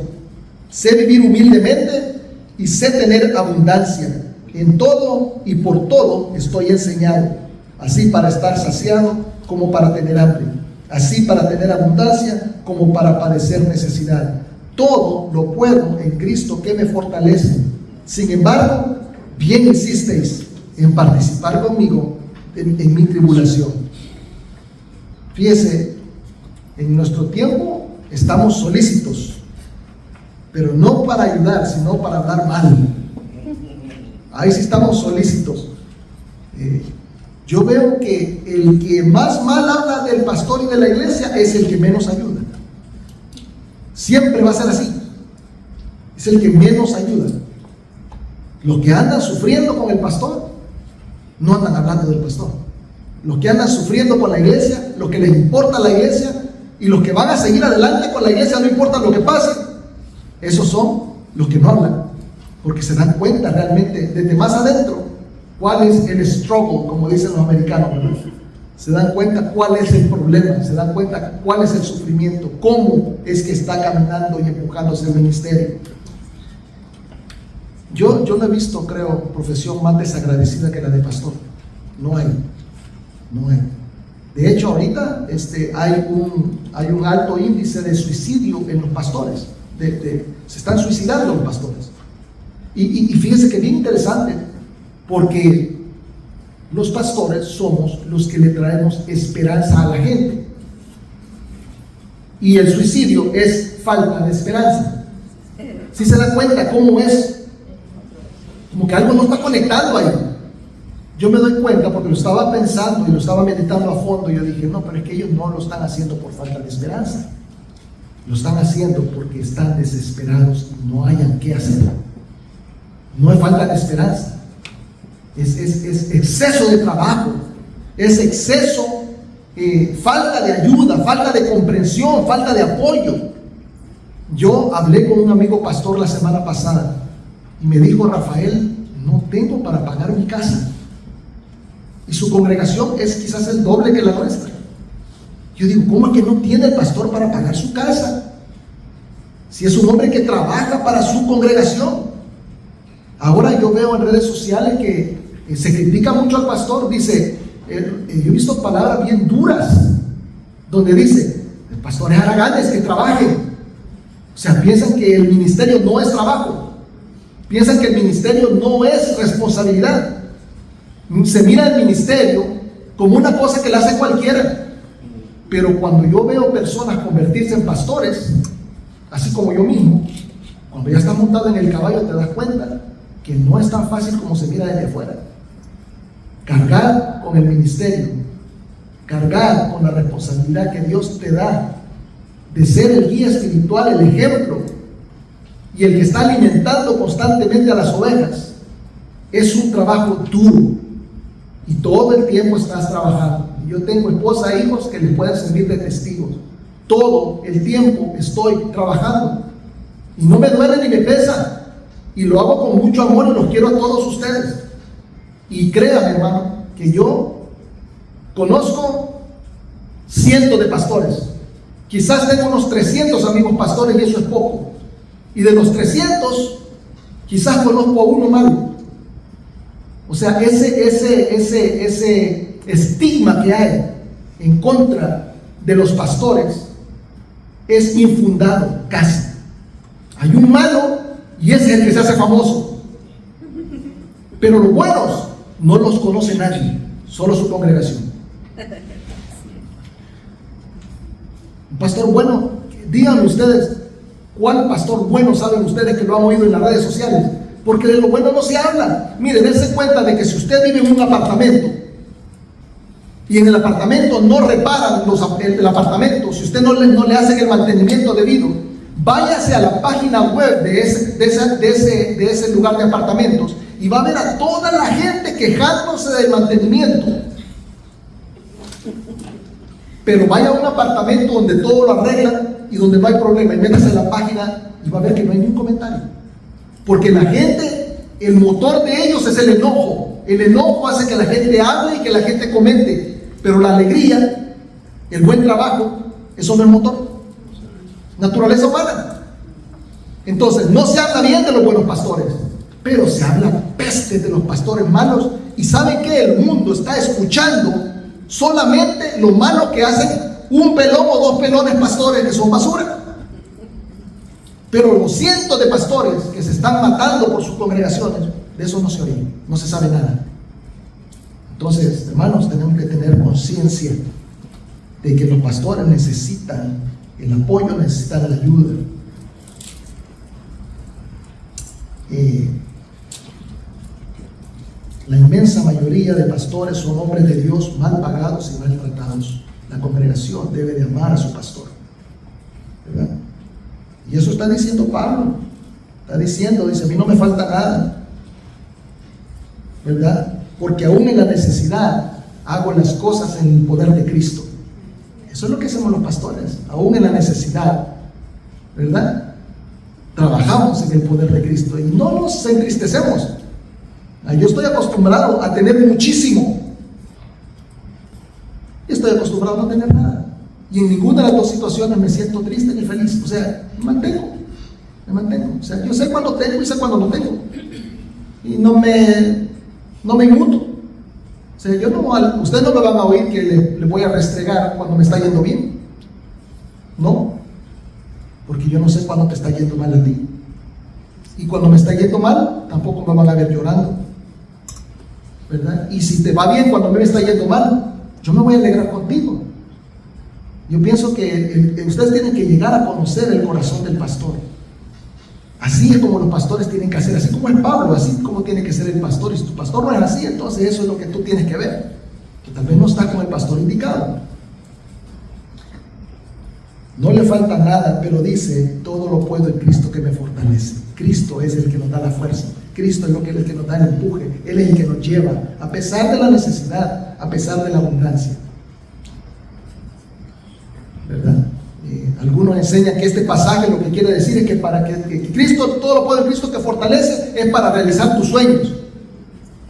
Sé vivir humildemente y sé tener abundancia. En todo y por todo estoy enseñado, así para estar saciado como para tener hambre, así para tener abundancia como para padecer necesidad. Todo lo puedo en Cristo que me fortalece. Sin embargo, bien hicisteis en participar conmigo en mi tribulación. Fíjese, en nuestro tiempo estamos solícitos, pero no para ayudar, sino para hablar mal. Ahí sí estamos solícitos. Yo veo que el que más mal habla del pastor y de la iglesia es el que menos ayuda. Siempre va a ser así. Es el que menos ayuda. Los que andan sufriendo con el pastor no andan hablando del pastor. Los que andan sufriendo con la iglesia, los que les importa la iglesia y los que van a seguir adelante con la iglesia, no importa lo que pase, esos son los que no hablan, porque se dan cuenta realmente desde más adentro cuál es el struggle, como dicen los americanos, ¿verdad? Se dan cuenta cuál es el problema, se dan cuenta cuál es el sufrimiento, cómo es que está caminando y empujándose el ministerio. Yo no he visto, creo, profesión más desagradecida que la de pastor. No hay. De hecho, ahorita hay un alto índice de suicidio en los pastores. Se están suicidando los pastores. Y fíjense que bien interesante, porque los pastores somos los que le traemos esperanza a la gente. Y el suicidio es falta de esperanza. Si se dan cuenta cómo es, como que algo no está conectando ahí. Yo me doy cuenta porque lo estaba pensando y lo estaba meditando a fondo. Y yo dije, no, pero es que ellos no lo están haciendo por falta de esperanza. Lo están haciendo porque están desesperados y no hayan qué hacer. No es falta de esperanza. Es exceso de trabajo. Es exceso, falta de ayuda, falta de comprensión, falta de apoyo. Yo hablé con un amigo pastor la semana pasada y me dijo, Rafael, no tengo para pagar mi casa. Y su congregación es quizás el doble que la nuestra. Yo digo, ¿cómo es que no tiene el pastor para pagar su casa? Si es un hombre que trabaja para su congregación. Ahora yo veo en redes sociales que se critica mucho al pastor. Dice, yo he visto palabras bien duras, donde dice, el pastor es haraganes, que trabajen. O sea, piensan que el ministerio no es trabajo. Piensan que el ministerio no es responsabilidad. Se mira el ministerio como una cosa que la hace cualquiera. Pero cuando yo veo personas convertirse en pastores, así como yo mismo, cuando ya estás montado en el caballo te das cuenta que no es tan fácil como se mira desde afuera. Cargar con el ministerio, cargar con la responsabilidad que Dios te da de ser el guía espiritual, el ejemplo y el que está alimentando constantemente a las ovejas, es un trabajo duro y todo el tiempo estás trabajando. Yo tengo esposa e hijos que les pueden servir de testigos. Todo el tiempo estoy trabajando y no me duele ni me pesa, y lo hago con mucho amor y los quiero a todos ustedes. Y créanme, hermano, que yo conozco cientos de pastores. Quizás tengo unos 300 amigos pastores y eso es poco. Y de los 300, quizás conozco a uno malo. O sea, ese estigma que hay en contra de los pastores es infundado casi. Hay un malo y ese es el que se hace famoso. Pero los buenos no los conoce nadie, solo su congregación. Un pastor bueno, díganme ustedes, ¿cuál pastor bueno saben ustedes que lo han oído en las redes sociales? Porque de lo bueno no se habla. Mire, dense cuenta de que si usted vive en un apartamento y en el apartamento no reparan el apartamento, si usted no le hacen el mantenimiento debido, váyase a la página web de ese lugar de apartamentos y va a ver a toda la gente quejándose del mantenimiento. Pero vaya a un apartamento donde todo lo arreglan y donde no hay problema, y métase en la página y va a ver que no hay ni un comentario. Porque la gente, el motor de ellos es el enojo. El enojo hace que la gente hable y que la gente comente. Pero la alegría, el buen trabajo, eso no es motor. naturaleza humana. Entonces, no se habla bien de los buenos pastores, pero se habla peste de los pastores malos. Y ¿saben qué? El mundo está escuchando solamente lo malo que hacen un pelón o dos pelones pastores que son basura. Pero los cientos de pastores que se están matando por sus congregaciones, de eso no se oye, no se sabe nada. Entonces, hermanos, tenemos que tener conciencia de que los pastores necesitan el apoyo, necesitan la ayuda. La inmensa mayoría de pastores son hombres de Dios mal pagados y mal tratados. La congregación debe de amar a su pastor, ¿verdad? Y eso está diciendo Pablo. Está diciendo, dice, a mí no me falta nada, ¿verdad? Porque aún en la necesidad hago las cosas en el poder de Cristo. Eso es lo que hacemos los pastores, aún en la necesidad, ¿verdad? Trabajamos en el poder de Cristo y no nos entristecemos. Yo estoy acostumbrado a tener muchísimo y estoy acostumbrado a no tener nada. Y en ninguna de las dos situaciones me siento triste ni feliz. O sea, me mantengo. O sea, yo sé cuándo tengo y sé cuándo no tengo. Y no me inmuto. O sea, ustedes no me van a oír que le voy a restregar cuando me está yendo bien. No. Porque yo no sé cuándo te está yendo mal a ti. Y cuando me está yendo mal, tampoco me van a ver llorando, ¿verdad? Y si te va bien cuando me está yendo mal, yo me voy a alegrar contigo. Yo pienso que ustedes tienen que llegar a conocer el corazón del pastor. Así es como los pastores tienen que hacer, así como es Pablo, así como tiene que ser el pastor. Y si tu pastor no es así, entonces eso es lo que tú tienes que ver, que tal vez no está con el pastor indicado. No le falta nada, pero dice, todo lo puedo en Cristo que me fortalece. Cristo es el que nos da la fuerza. Cristo es el que nos da el empuje. Él es el que nos lleva, a pesar de la necesidad, a pesar de la abundancia, ¿verdad? Algunos enseñan que este pasaje lo que quiere decir es que para que Cristo, todo lo puede en Cristo que fortalece, es para realizar tus sueños.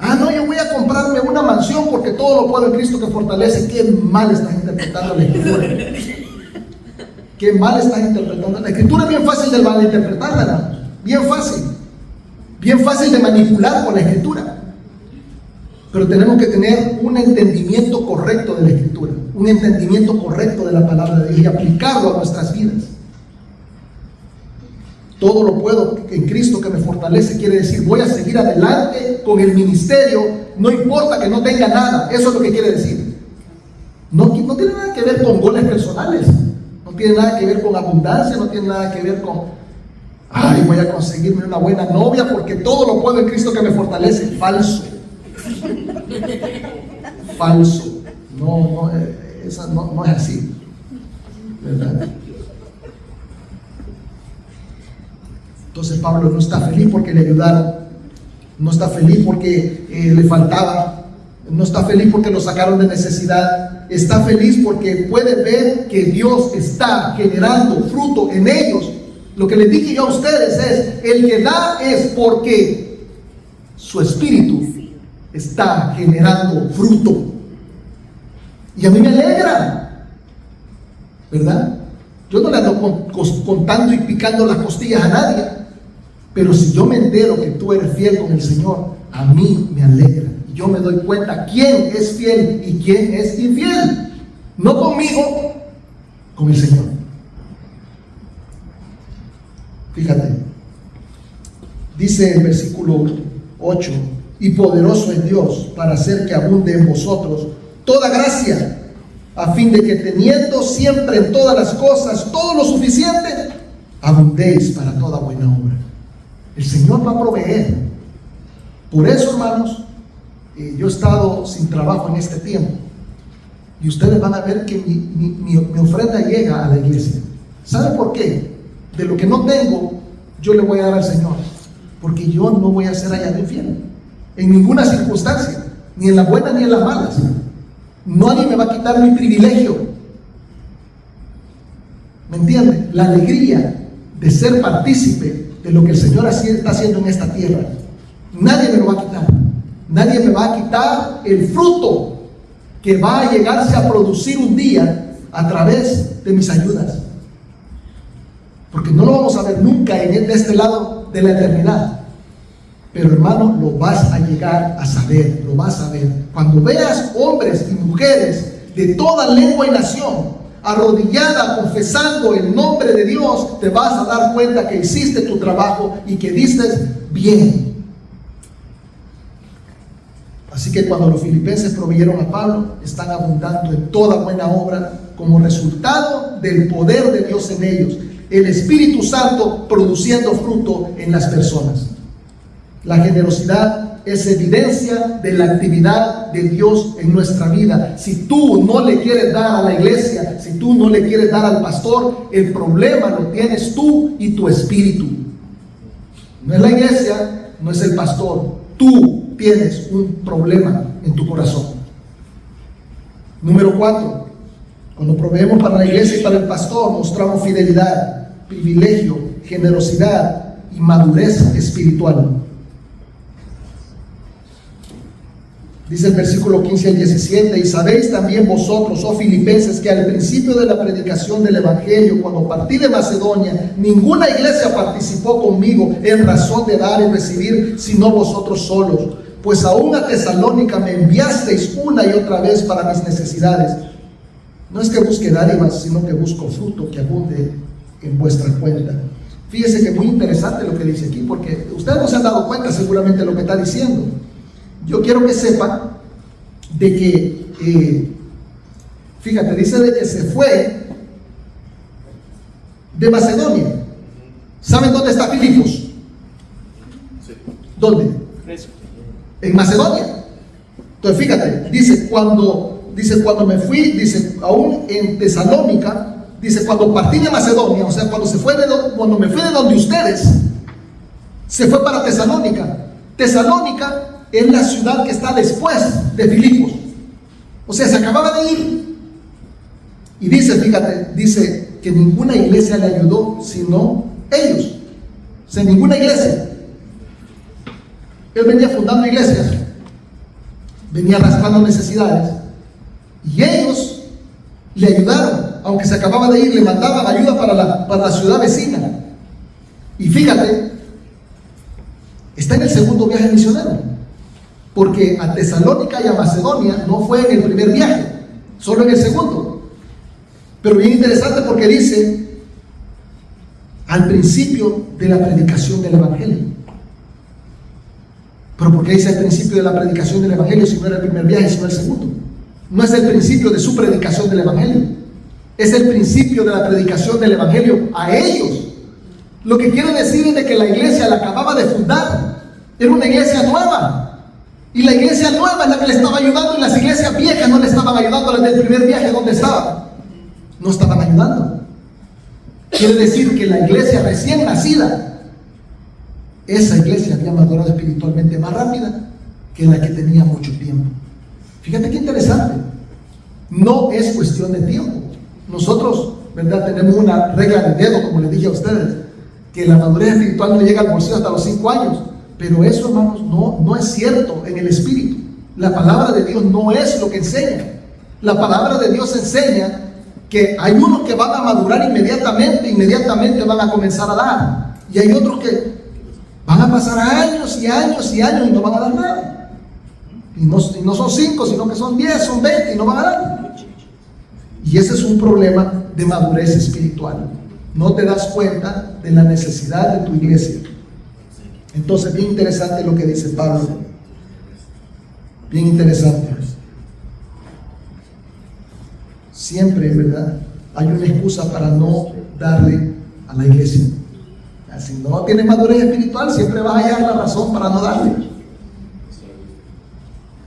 No, yo voy a comprarme una mansión porque todo lo puedo en Cristo que fortalece. Qué mal estás interpretando la Escritura. Qué mal estás interpretando. La Escritura es bien fácil de malinterpretarla, hermanos. Bien fácil de manipular con la Escritura. Pero tenemos que tener un entendimiento correcto de la Escritura, un entendimiento correcto de la palabra de Dios y aplicarlo a nuestras vidas. Todo lo puedo en Cristo que me fortalece, quiere decir, voy a seguir adelante con el ministerio, no importa que no tenga nada. Eso es lo que quiere decir. No tiene nada que ver con goles personales, no tiene nada que ver con abundancia, no tiene nada que ver con, voy a conseguirme una buena novia porque todo lo puedo en Cristo que me fortalece. Falso. No es así, ¿verdad? Entonces Pablo no está feliz porque le ayudaron, no está feliz porque le faltaba, no está feliz porque lo sacaron de necesidad, está feliz porque puede ver que Dios está generando fruto en ellos. Lo que les dije yo a ustedes es, el que da es porque su espíritu está generando fruto. Y a mí me alegra, ¿verdad? Yo no le ando contando y picando las costillas a nadie, pero si yo me entero que tú eres fiel con el Señor, a mí me alegra. Yo me doy cuenta quién es fiel y quién es infiel. No conmigo, con el Señor. Fíjate, dice el versículo 8, y poderoso es Dios para hacer que abunde en vosotros toda gracia, a fin de que teniendo siempre en todas las cosas todo lo suficiente, abundéis para toda buena obra. El Señor va a proveer. Por eso, hermanos, yo he estado sin trabajo en este tiempo y ustedes van a ver que mi ofrenda llega a la iglesia. ¿Sabe por qué? De lo que no tengo, yo le voy a dar al Señor, porque yo no voy a ser hallado infiel en ninguna circunstancia, ni en las buenas ni en las malas. Nadie me va a quitar mi privilegio. ¿Me entiende? La alegría de ser partícipe de lo que el Señor está haciendo en esta tierra. Nadie me lo va a quitar. Nadie me va a quitar el fruto que va a llegarse a producir un día a través de mis ayudas. porque no lo vamos a ver nunca de este lado de la eternidad. Pero hermano, lo vas a llegar a saber, lo vas a ver. Cuando veas hombres y mujeres de toda lengua y nación arrodillada confesando el nombre de Dios, te vas a dar cuenta que hiciste tu trabajo y que diste bien. Así que cuando los filipenses proveyeron a Pablo, están abundando en toda buena obra como resultado del poder de Dios en ellos, el Espíritu Santo produciendo fruto en las personas. La generosidad es evidencia de la actividad de Dios en nuestra vida. Si tú no le quieres dar a la iglesia, si tú no le quieres dar al pastor, el problema lo tienes tú y tu espíritu. No es la iglesia, no es el pastor. Tú tienes un problema en tu corazón. Número 4. Cuando proveemos para la iglesia y para el pastor, mostramos fidelidad, privilegio, generosidad y madurez espiritual. Dice el versículo 15 al 17: y sabéis también vosotros, oh filipenses, que al principio de la predicación del evangelio, cuando partí de Macedonia, ninguna iglesia participó conmigo en razón de dar y recibir, sino vosotros solos. Pues aún a Tesalónica me enviasteis una y otra vez para mis necesidades. No es que busque dádivas, sino que busco fruto que abunde en vuestra cuenta. Fíjese que es muy interesante lo que dice aquí, porque ustedes no se han dado cuenta seguramente de lo que está diciendo. Yo quiero que sepan de que, fíjate, dice de que se fue de Macedonia. ¿Saben dónde está Filipos? ¿Dónde? En Macedonia. Entonces fíjate, dice cuando me fui, dice aún en Tesalónica, dice cuando partí de Macedonia, o sea, cuando me fui de donde ustedes, se fue para Tesalónica. Tesalónica es la ciudad que está después de Filipos. O sea, se acababa de ir. Y dice, fíjate, dice que ninguna iglesia le ayudó sino ellos. O sea, ninguna iglesia. Él venía fundando iglesias, venía arrastrando necesidades, y ellos le ayudaron. Aunque se acababa de ir, le mandaban ayuda para la ciudad vecina. Y fíjate, está en el segundo viaje misionero. Porque a Tesalónica y a Macedonia no fue en el primer viaje, solo en el segundo. Pero bien interesante porque dice al principio de la predicación del evangelio. Pero ¿por qué dice al principio de la predicación del evangelio si no era el primer viaje, sino el segundo? No es el principio de su predicación del evangelio, es el principio de la predicación del evangelio a ellos. Lo que quiere decir es de que la iglesia la acababa de fundar, era una iglesia nueva. Y la iglesia nueva es la que le estaba ayudando, y las iglesias viejas no le estaban ayudando desde el primer viaje donde estaban. No estaban ayudando. Quiere decir que la iglesia recién nacida, esa iglesia había madurado espiritualmente más rápida que la que tenía mucho tiempo. Fíjate qué interesante. No es cuestión de tiempo. Nosotros, ¿verdad?, tenemos una regla de dedo, como les dije a ustedes, que la madurez espiritual no le llega al bolsillo hasta los 5 años. Pero eso, hermanos, no es cierto en el espíritu. La palabra de Dios no es lo que enseña. La palabra de Dios enseña que hay unos que van a madurar inmediatamente van a comenzar a dar. Y hay otros que van a pasar años y años y años y no van a dar nada. Y no son 5, sino que son 10, son 20 y no van a dar. Y ese es un problema de madurez espiritual. No te das cuenta de la necesidad de tu iglesia. Entonces, bien interesante lo que dice Pablo. Bien interesante. Siempre, ¿verdad?, hay una excusa para no darle a la iglesia. Si no tienes madurez espiritual, siempre vas a hallar la razón para no darle.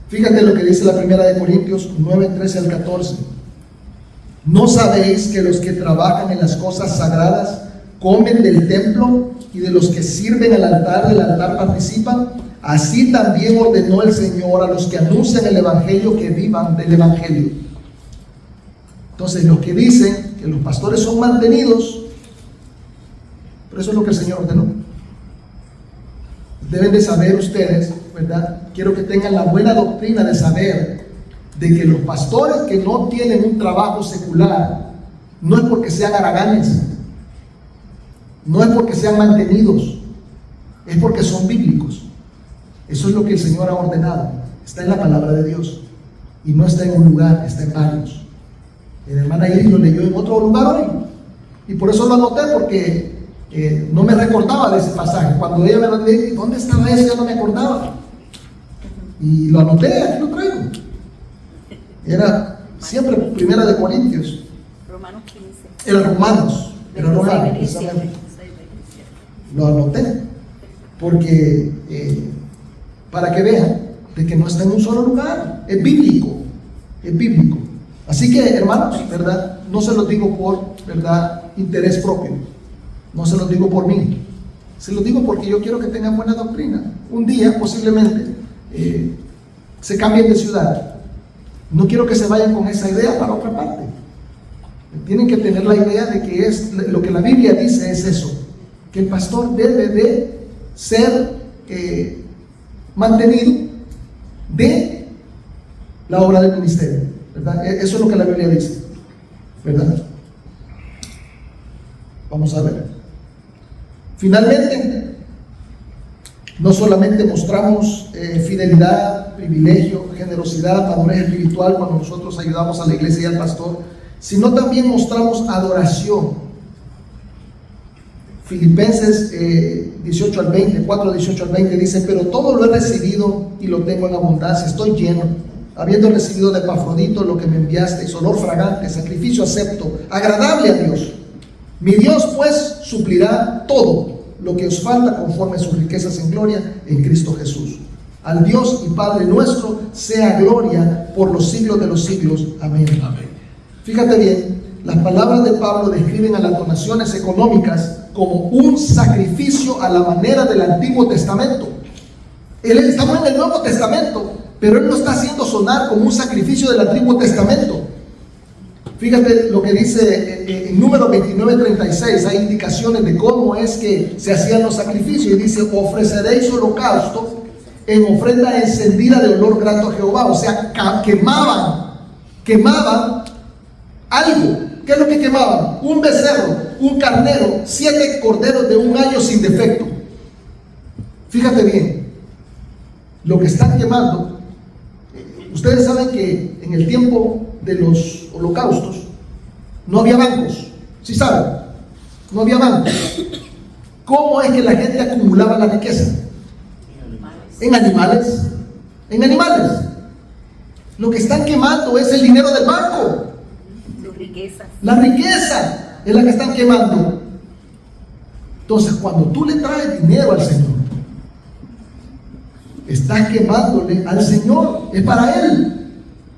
Fíjate lo que dice la primera de Corintios 9, 13 al 14. ¿No sabéis que los que trabajan en las cosas sagradas comen del templo, y de los que sirven al altar del altar participan? Así también ordenó el Señor a los que anuncian el evangelio que vivan del evangelio. Entonces, los que dicen que los pastores son mantenidos, pero eso es lo que el Señor ordenó. Deben de saber ustedes, ¿verdad? Quiero que tengan la buena doctrina de saber de que los pastores que no tienen un trabajo secular no es porque sean haraganes, No es porque sean mantenidos, es porque son bíblicos. Eso es lo que el Señor ha ordenado. Está en la palabra de Dios. Y no está en un lugar, está en varios. El hermano Iris lo leyó en otro lugar hoy. Y por eso lo anoté, porque no me recordaba de ese pasaje. Cuando ella me lo dijo, ¿dónde estaba eso? Ya no me acordaba. Y lo anoté, aquí lo traigo. Era siempre Primera de Corintios. Romanos 15. Era Romanos. Era Romanos. 26, 27. Lo anoté. Porque para que vean de que no está en un solo lugar. Es bíblico. Es bíblico. Así que, hermanos, ¿verdad? No se los digo por, ¿verdad?, interés propio. No se los digo por mí. Se los digo porque yo quiero que tengan buena doctrina. Un día, posiblemente, se cambien de ciudad. No quiero que se vayan con esa idea para otra parte. Tienen que tener la idea de que es lo que la Biblia dice es eso, que el pastor debe de ser mantenido de la obra del ministerio, ¿verdad? Eso es lo que la Biblia dice, ¿verdad? Vamos a ver. Finalmente, no solamente mostramos fidelidad, privilegio, generosidad, madurez espiritual cuando nosotros ayudamos a la iglesia y al pastor, sino también mostramos adoración. Filipenses 18 al 20, 4, 18 al 20 dice: pero todo lo he recibido y lo tengo en abundancia, estoy lleno, habiendo recibido de Epafrodito lo que me enviasteis, olor fragante, sacrificio acepto, agradable a Dios. Mi Dios pues suplirá todo lo que os falta conforme a sus riquezas en gloria en Cristo Jesús. Al Dios y Padre nuestro sea gloria por los siglos de los siglos. Amén. Amén. Fíjate bien, las palabras de Pablo describen a las donaciones económicas como un sacrificio a la manera del Antiguo Testamento. Estamos en el Nuevo Testamento, pero él lo está haciendo sonar como un sacrificio del Antiguo Testamento. Fíjate lo que dice en Números 29:36, hay indicaciones de cómo es que se hacían los sacrificios, y dice: ofreceréis holocausto en ofrenda encendida de olor grato a Jehová. O sea, quemaban algo. ¿Qué es lo que quemaban? Un becerro, un carnero, 7 corderos de un año sin defecto. Fíjate bien, lo que están quemando. Ustedes saben que en el tiempo de los holocaustos no había bancos. ¿Sí saben? No había bancos. ¿Cómo es que la gente acumulaba la riqueza? En animales. En animales. Lo que están quemando es el dinero del banco. La riqueza es la que están quemando. Entonces, cuando tú le traes dinero al Señor, estás quemándole al Señor. Es para Él,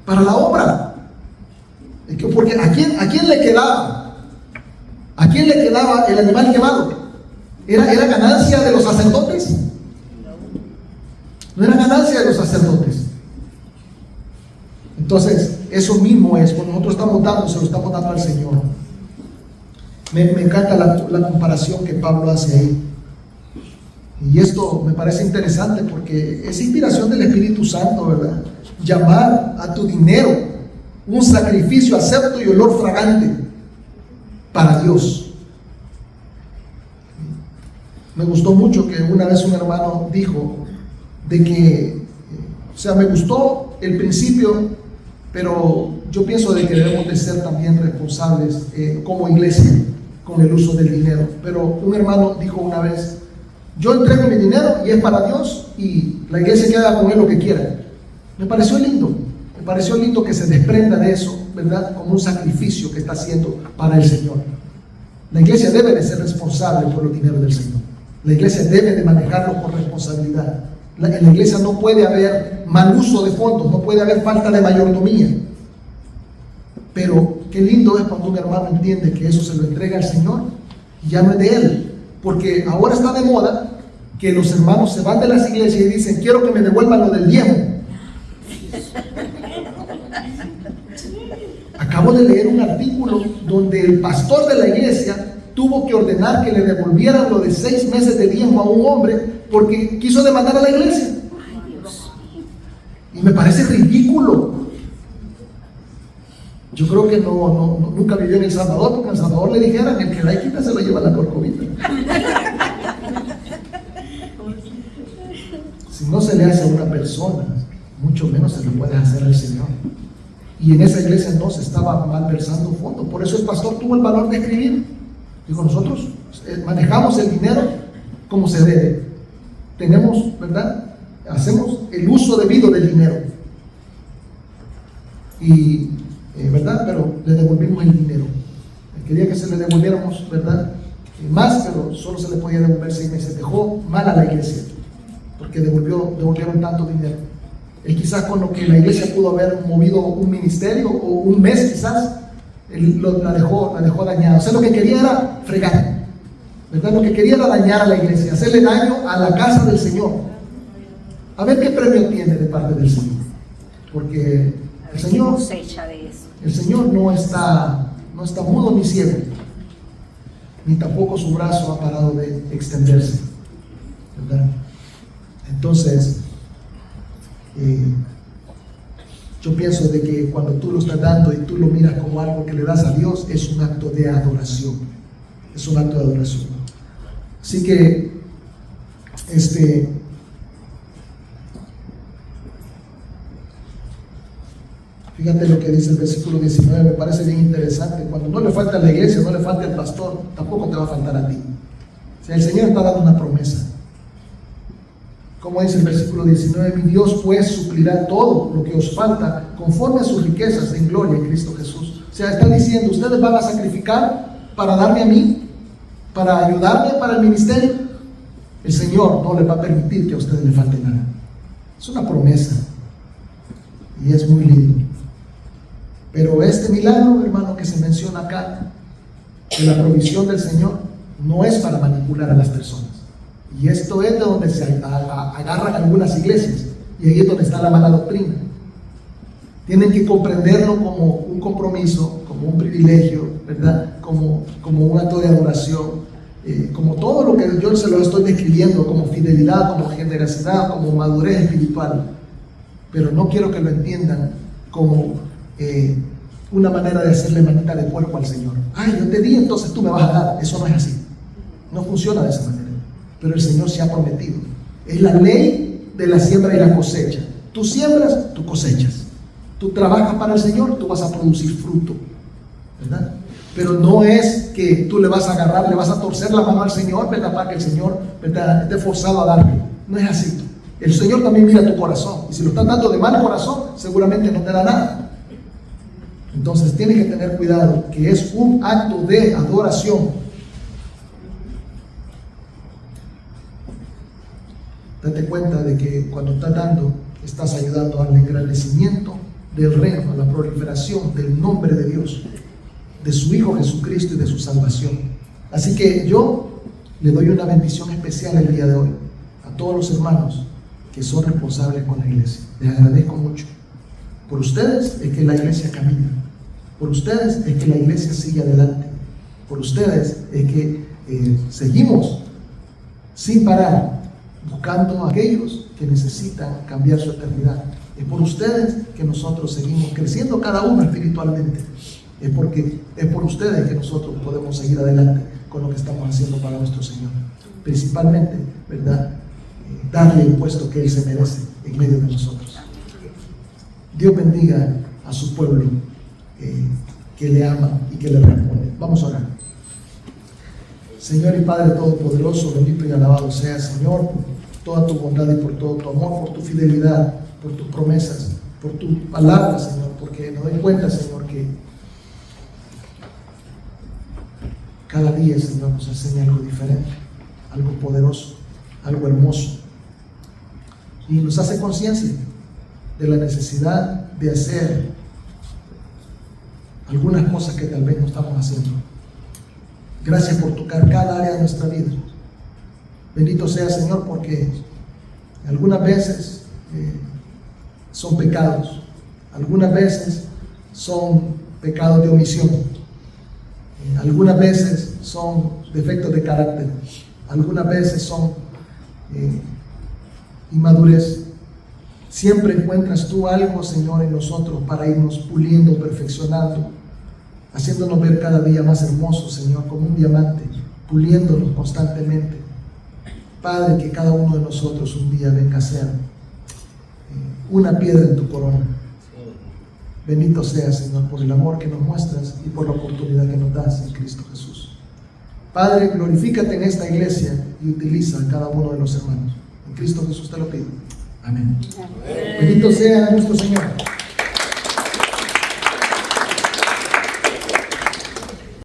para la obra. Porque ¿a quién le quedaba? ¿A quién le quedaba el animal quemado? ¿Era ganancia de los sacerdotes? No era ganancia de los sacerdotes. Entonces, eso mismo es, cuando nosotros estamos dando, se lo estamos dando al Señor. Me encanta la comparación que Pablo hace ahí. Y esto me parece interesante porque es inspiración del Espíritu Santo, ¿verdad? Llamar a tu dinero un sacrificio acepto y olor fragante para Dios. Me gustó mucho que una vez un hermano dijo de que, o sea, me gustó el principio, pero yo pienso de que debemos de ser también responsables como iglesia con el uso del dinero. Pero un hermano dijo una vez: yo entrego mi dinero y es para Dios, y la iglesia que haga con él lo que quiera. Me pareció lindo que se desprenda de eso, ¿verdad? Como un sacrificio que está haciendo para el Señor. La iglesia debe de ser responsable por los dineros del Señor. La iglesia debe de manejarlo con responsabilidad. En la iglesia no puede haber mal uso de fondos, no puede haber falta de mayordomía. Pero qué lindo es cuando un hermano entiende que eso se lo entrega al Señor y ya no es de él. Porque ahora está de moda que los hermanos se van de las iglesias y dicen: quiero que me devuelvan lo del diezmo. Acabo de leer un artículo donde el pastor de la iglesia tuvo que ordenar que le devolvieran lo de 6 meses de diezmo a un hombre porque quiso demandar a la iglesia. Y me parece ridículo. Yo creo que nunca vivió en El Salvador, porque en El Salvador le dijeran, el que la quita se lo lleva la corcovita. Si no se le hace a una persona, mucho menos se lo puede hacer al Señor. Y en esa iglesia no se estaba malversando fondos. Por eso el pastor tuvo el valor de escribir. Digo, nosotros manejamos el dinero como se debe. Tenemos, ¿verdad? Hacemos el uso debido del dinero. Y, ¿verdad? Pero le devolvimos el dinero. Quería que se le devolviéramos, ¿verdad? Más, pero solo se le podía devolver 6 meses. Dejó mal a la iglesia, porque devolvieron tanto dinero. Es quizás con lo que la iglesia pudo haber movido un ministerio o un mes quizás, la dejó dañada. O sea, lo que quería era fregar, ¿verdad? Lo que quería era dañar a la iglesia, hacerle daño a la casa del Señor. A ver qué premio tiene de parte del Señor. Porque el Señor no está mudo ni ciego, ni tampoco su brazo ha parado de extenderse, ¿verdad? Entonces, yo pienso de que cuando tú lo estás dando y tú lo miras como algo que le das a Dios, es un acto de adoración. Es un acto de adoración. Así que, fíjate lo que dice el versículo 19, me parece bien interesante. Cuando no le falta a la iglesia, no le falta al pastor, tampoco te va a faltar a ti. O sea, el Señor está dando una promesa. Como dice el versículo 19, mi Dios pues suplirá todo lo que os falta conforme a sus riquezas en gloria en Cristo Jesús. O sea, está diciendo, ustedes van a sacrificar para darme a mí, para ayudarme para el ministerio. El Señor no les va a permitir que a ustedes les falte nada. Es una promesa y es muy lindo. Pero este milagro, hermano, que se menciona acá, de la provisión del Señor, no es para manipular a las personas. Y esto es de donde se agarran algunas iglesias, y ahí es donde está la mala doctrina. Tienen que comprenderlo como un compromiso, como un privilegio, ¿verdad? Como un acto de adoración, como todo lo que yo se lo estoy describiendo, como fidelidad, como generosidad, como madurez espiritual. Pero no quiero que lo entiendan como una manera de hacerle manita de puerco al Señor. Ay, yo te di, entonces tú me vas a dar. Eso no es así. No funciona de esa manera. Pero el Señor se ha prometido. Es la ley de la siembra y la cosecha. Tú siembras, tú cosechas. Tú trabajas para el Señor, tú vas a producir fruto, ¿verdad? Pero no es que tú le vas a agarrar, le vas a torcer la mano al Señor, ¿verdad? Para que el Señor, ¿verdad?, esté forzado a darle. No es así. El Señor también mira tu corazón. Y si lo estás dando de mal corazón, seguramente no te da nada. Entonces tienes que tener cuidado, que es un acto de adoración. Date cuenta de que cuando estás dando, estás ayudando al engrandecimiento del reino, a la proliferación del nombre de Dios, de su Hijo Jesucristo y de su salvación. Así que yo le doy una bendición especial el día de hoy a todos los hermanos que son responsables con la iglesia. Les agradezco mucho. Por ustedes es que la iglesia camina. Por ustedes es que la iglesia sigue adelante. Por ustedes es que seguimos sin parar buscando a aquellos que necesitan cambiar su eternidad. Es por ustedes que nosotros seguimos creciendo cada uno espiritualmente. Es por ustedes que nosotros podemos seguir adelante con lo que estamos haciendo para nuestro Señor. Principalmente, ¿verdad?, darle el puesto que Él se merece en medio de nosotros. Dios bendiga a su pueblo que le ama y que le responde. Vamos a orar. Señor y Padre Todopoderoso, bendito y alabado sea, Señor, por toda tu bondad y por todo tu amor, por tu fidelidad, por tus promesas, por tu palabra, Señor, porque me doy cuenta, Señor, que cada día, Señor, nos enseña algo diferente, algo poderoso, algo hermoso, y nos hace conciencia de la necesidad de hacer algunas cosas que tal vez no estamos haciendo. Gracias por tocar cada área de nuestra vida. Bendito sea, Señor, porque algunas veces son pecados, algunas veces son pecados de omisión, algunas veces son defectos de carácter, algunas veces son inmadurez, Siempre encuentras tú algo, Señor, en nosotros para irnos puliendo, perfeccionando, haciéndonos ver cada día más hermosos, Señor, como un diamante, puliéndonos constantemente. Padre, que cada uno de nosotros un día venga a ser una piedra en tu corona. Bendito sea, Señor, por el amor que nos muestras y por la oportunidad que nos das en Cristo Jesús. Padre, glorifícate en esta iglesia y utiliza a cada uno de los hermanos. En Cristo Jesús te lo pido. Amén. Bendito sea nuestro Señor.